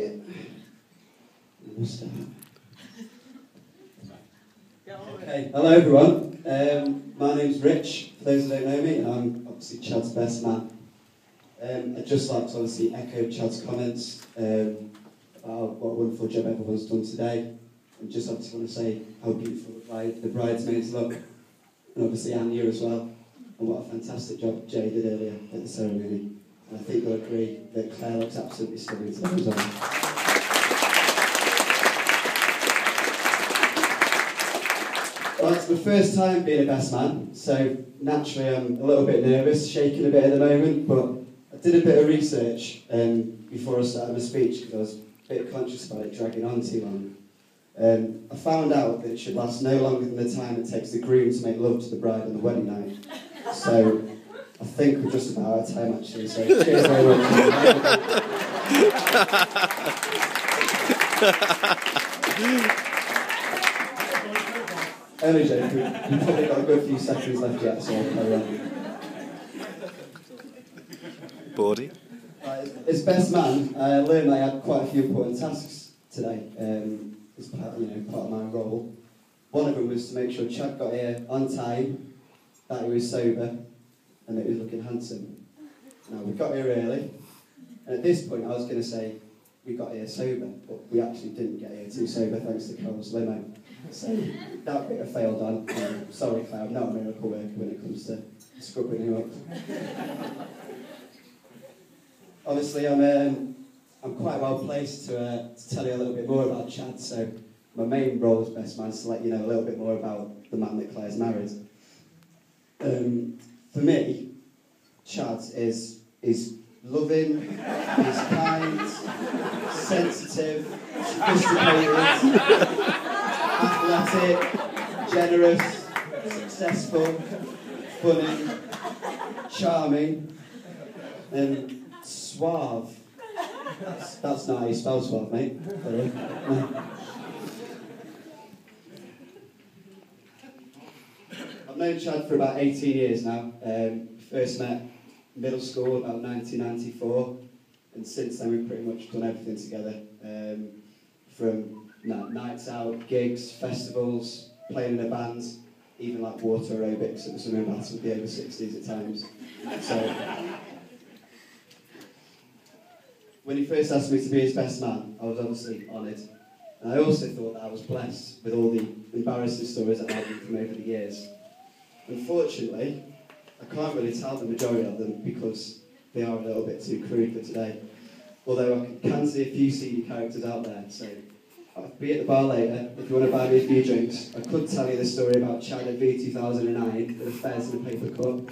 jacket. Okay, hello everyone. My name's Rich, for those who don't know me, and I'm obviously Chad's best man. I'd just like to obviously echo Chad's comments about what a wonderful job everyone's done today, and just obviously want to say how beautiful the bridesmaids look, and obviously Anya as well, and what a fantastic job Jay did earlier at the ceremony. And I think you'll agree that Claire looks absolutely stunning today as well. Well, it's my first time being a best man, so naturally I'm a little bit nervous, shaking a bit at the moment, but I did a bit of research before I started my speech because I was a bit conscious about it dragging on too long. I found out that it should last no longer than the time it takes the groom to make love to the bride on the wedding night. So I think we're just about out of time actually, so cheers very much. Only joke, we've probably got a good few seconds left yet, so I'll carry on. Bawdy. As best man, I learned I had quite a few important tasks today as part of my role. One of them was to make sure Chad got here on time, that he was sober, and that he was looking handsome. Now, we got here early, and at this point I was going to say we got here sober, but we actually didn't get here too sober thanks to Carol's limo. So that bit I failed on. Sorry, Claire, I'm not a miracle worker when it comes to scrubbing him up. Obviously, I'm quite well placed to tell you a little bit more about Chad. So my main role as best man is to let you know a little bit more about the man that Claire's married. For me, Chad is loving, he's kind, sensitive, sophisticated, athletic, generous, successful, funny, charming, and suave. That's not how you spell suave, mate. I've known Chad for about 18 years now. First met middle school about 1994, and since then we've pretty much done everything together. From nights out, gigs, festivals, playing in a band, even like water aerobics at the swimming baths with the over 60s at times. So, when he first asked me to be his best man, I was obviously honoured. And I also thought that I was blessed with all the embarrassing stories that I've had from over the years. Unfortunately, I can't really tell the majority of them because they are a little bit too crude for today. Although I can see a few seedy characters out there, so I'll be at the bar later if you want to buy me a few drinks. I could tell you the story about Chad at V2009 with a Fez and a paper cup.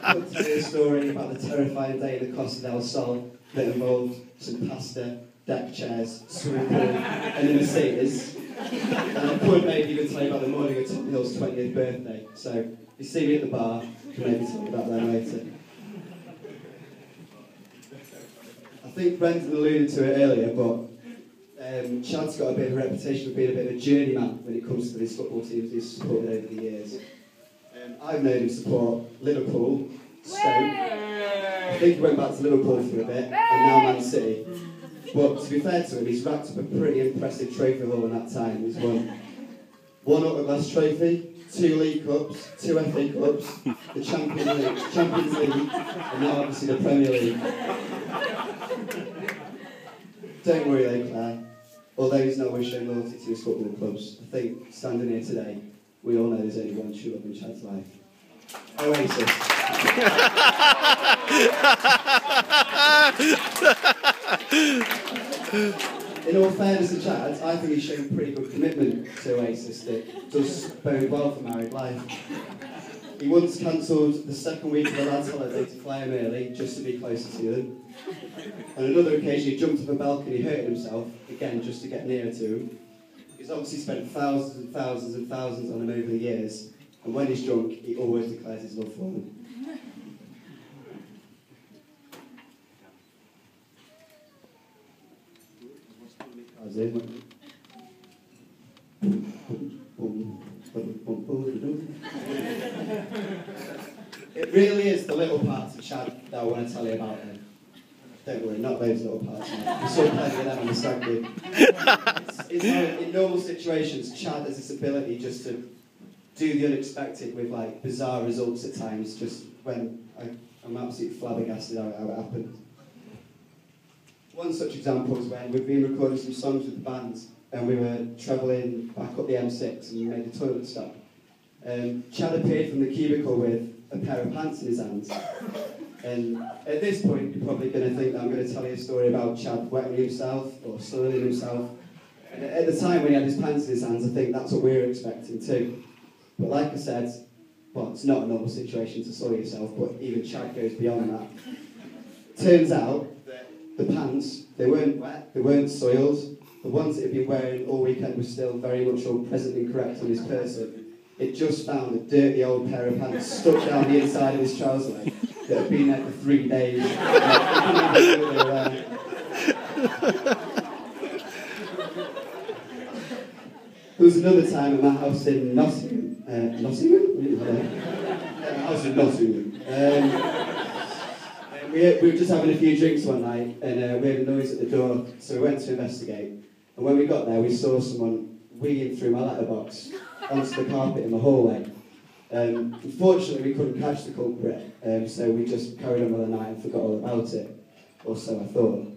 I could tell you a story about the terrifying day in the Costa del Sol that involved some pasta, deck chairs, swimming pool, and a Mercedes. And I could maybe even tell you about the morning of Top Hill's 20th birthday. So if you see me at the bar, you can maybe tell me about that later. I think Brendan alluded to it earlier, but Chad's got a bit of a reputation of being a bit of a journeyman when it comes to these football teams he's supported over the years. I've known him support Liverpool, Stoke. I think he went back to Liverpool for a bit, and now Man City. But to be fair to him, he's racked up a pretty impressive trophy haul in that time. He's won one Autoglass trophy, 2 League Cups, 2 FA Cups, the Champions League, and now obviously the Premier League. Don't worry though, Claire. Although he's not always shown loyalty to his football clubs, I think standing here today, we all know there's only one true love in Chad's life. Oasis. In all fairness to Chad, I think he's shown pretty good commitment to Oasis that does bode well for married life. He once cancelled the second week of the lads' holiday to fly him early, just to be closer to them. On another occasion, he jumped off a balcony, hurting himself, again, just to get nearer to him. He's obviously spent thousands and thousands and thousands on him over the years, and when he's drunk, he always declares his love for them. It really is the little parts of Chad that I want to tell you about him. Don't worry, not those little parts. We saw plenty of them on the stag do. It's how in normal situations, Chad has this ability just to do the unexpected with like bizarre results at times, just when I'm absolutely flabbergasted how it happened. One such example is when we've been recording some songs with the band and we were travelling back up the M6 and we made a toilet stop. Chad appeared from the cubicle with a pair of pants in his hands. And at this point, you're probably going to think that I'm going to tell you a story about Chad wetting himself or soiling himself. And at the time when he had his pants in his hands, I think that's what we were expecting too. But like I said, well, it's not a normal situation to soil yourself, but even Chad goes beyond that. Turns out that the pants, they weren't wet, they weren't soiled. The ones that he'd been wearing all weekend were still very much all present and correct on his person. It just found a dirty old pair of pants stuck down the inside of his trouser leg that had been there for 3 days. There was another time at my house in Nottingham. House in Nottingham. We were just having a few drinks one night and we heard a noise at the door, so we went to investigate. And when we got there, we saw someone weeing through my letterbox onto the carpet in the hallway. Unfortunately, we couldn't catch the culprit, so we just carried on with the night and forgot all about it, or so I thought.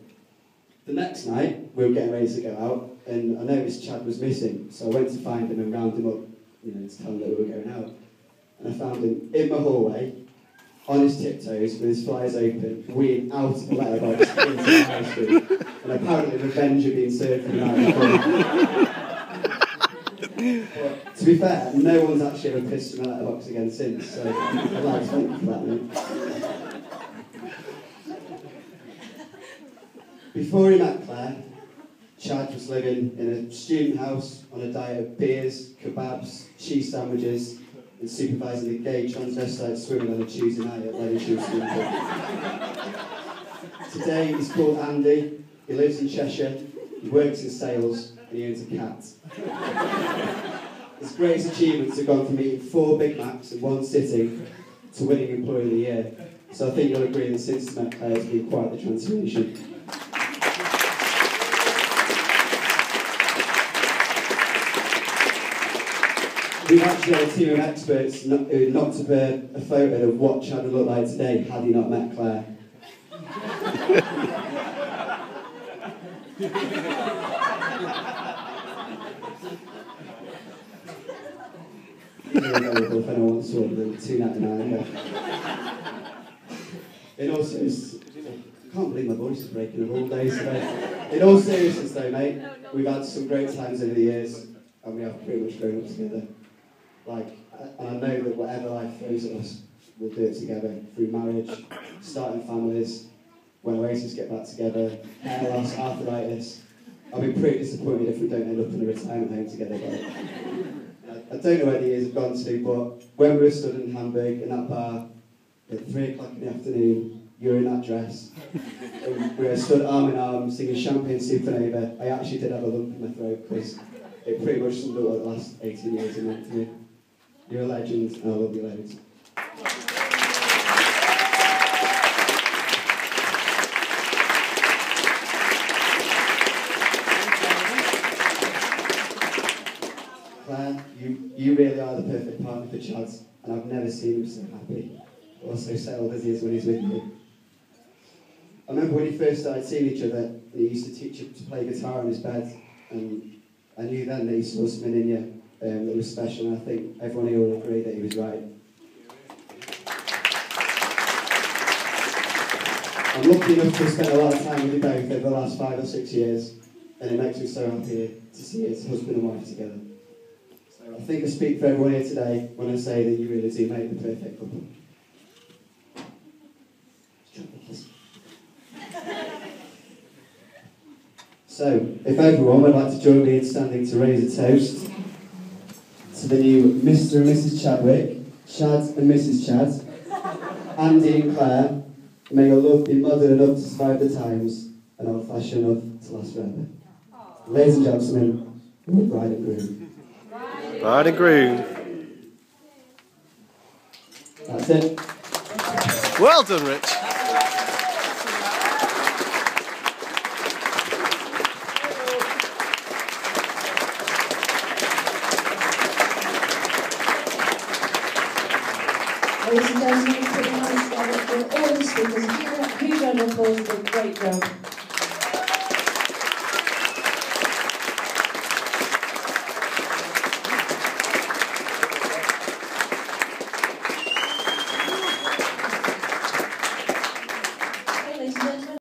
The next night, we were getting ready to go out, and I noticed Chad was missing, so I went to find him and round him up, to tell him that we were going out. And I found him in my hallway, on his tiptoes, with his flies open, weeing out of the letterbox into the high street. And apparently revenge had been served for the night before. But, to be fair, no one's actually ever pissed in my letterbox again since, so I'd like to thank you for that, mate. Before he met Claire, Chad was living in a student house on a diet of beers, kebabs, cheese sandwiches, and supervising a gay transvestite swimming on a Tuesday night at Lady Shoe Swimming Pool. Today he's called Andy, he lives in Cheshire, he works in sales, and he owns a cat. His greatest achievements have gone from eating 4 Big Macs in one sitting to winning Employee of the Year. So I think you'll agree that since he's met Claire, it's been quite the transformation. We've actually had a team of experts who knocked up a photo of what Chad would look like today had he not met Claire. If anyone wants to order them, $2.99. In all seriousness, I can't believe my voice is breaking of all days today. In all seriousness though, mate, we've had some great times over the years, and we have pretty much grown up together. And I know that whatever life throws at us, we'll do it together through marriage, starting families, when Oasis get back together, hair loss, arthritis. I'll be pretty disappointed if we don't end up in a retirement home together. But I don't know where the years have gone to, but when we were stood in Hamburg in that bar at 3 o'clock in the afternoon, you were in that dress, and we were stood arm in arm singing Champagne Supernova. I actually did have a lump in my throat because it pretty much summed up what the last 18 years have meant to me. You're a legend, and I love you loads. Claire, you really are the perfect partner for Chad, and I've never seen him so happy, or so settled as he is when he's with you. I remember when he first started seeing each other, and he used to teach him to play guitar on his bed, and I knew then that he saw something in you that was special, and I think everyone here will agree that he was right. I'm lucky enough to have spent a lot of time with you both over the last 5 or 6 years, and it makes me so happy to see his husband and wife together. So I think I speak for everyone here today when I say that you really do make the perfect couple. So, if everyone would like to join me in standing to raise a toast to the new Mr. and Mrs. Chadwick, Chad and Mrs. Chad, Andy and Claire, may your love be modern enough to survive the times and old-fashioned enough to last forever. Ladies and gentlemen, bride and groom. Bride and groom. That's it. Well done, Rich. Ladies and gentlemen, put your hands together for all the speakers. Huge round of applause, they did a great job.